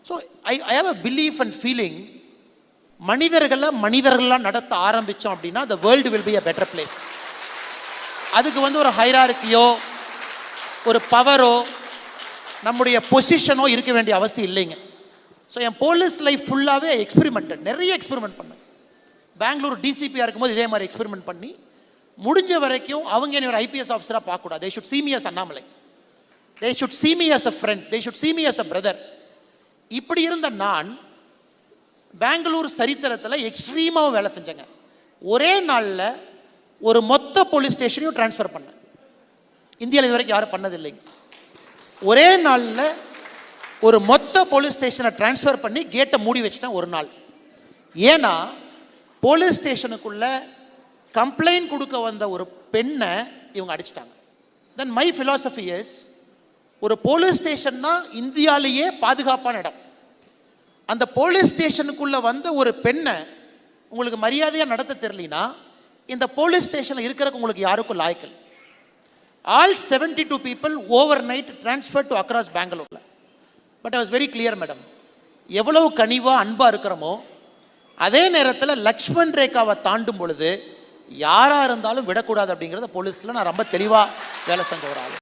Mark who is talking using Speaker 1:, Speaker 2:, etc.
Speaker 1: So I have a belief and feeling, மனிதர்களாக நடத்த ஆரம்பித்தோம் அப்படின்னா the world will be a better place. அதுக்கு ஒரு ஹைரார்கியோ ஒரு பவரோ நம்முடைய பொசிஷனோ இருக்க வேண்டிய அவசியம் இல்லைங்க. ஸோ என் போலீஸ் லைஃப் ஃபுல்லாகவே எக்ஸ்பெரிமெண்டட், நிறைய எக்ஸ்பெரிமெண்ட் பண்ணேன். பெங்களூர் டிசிபியாக இருக்கும்போது இதே மாதிரி எக்ஸ்பெரிமெண்ட் பண்ணி முடிஞ்ச வரைக்கும் அவங்க என்ன ஒரு ஐபிஎஸ் ஆஃபீஸராக பார்க்கக்கூடாது. They should see me as Annamalai, they should see me as a friend, they should see me as a brother. இப்படி இருந்த நான் பெங்களூர் சரித்திரத்தில் எக்ஸ்ட்ரீமாக வேலை செஞ்சேங்க. ஒரே நாளில் ஒரு மொத்த போலீஸ் ஸ்டேஷனையும் டிரான்ஸ்ஃபர் பண்ணேன். இந்தியாவில் இது வரைக்கும் யாரும் பண்ணதில்லைங்க. ஒரே நாளில் ஒரு மொத்த போலீஸ் ஸ்டேஷனை டிரான்ஸ்ஃபர் பண்ணி கேட்டை மூடி வச்சிட்டேன் ஒரு நாள். ஏன்னா போலீஸ் ஸ்டேஷனுக்குள்ள கம்ப்ளைண்ட் கொடுக்க வந்த ஒரு பெண்ணை இவங்க அடிச்சிட்டாங்க. தென் மை ஃபிலாசபி இஸ், ஒரு போலீஸ் ஸ்டேஷன்னா இந்தியாவிலேயே பாதுகாப்பான இடம். அந்த போலீஸ் ஸ்டேஷனுக்குள்ள வந்த ஒரு பெண்ணை உங்களுக்கு மரியாதையாக நடத்த தெரியலனா இந்த போலீஸ் ஸ்டேஷனில் இருக்கிறக்கு உங்களுக்கு யாருக்கும் லாய்க்கல். All 72 people overnight transferred to across Bangalore. But I was very clear madam, எவ்வளவு கனிவாக அன்பாக இருக்கிறோமோ அதே நேரத்தில் லக்ஷ்மண் ரேகாவை தாண்டும் பொழுது யாராக இருந்தாலும் விடக்கூடாது அப்படிங்கிறத போலீஸில் நான் ரொம்ப தெளிவாக வேலை செஞ்ச ஒரு ஆள்.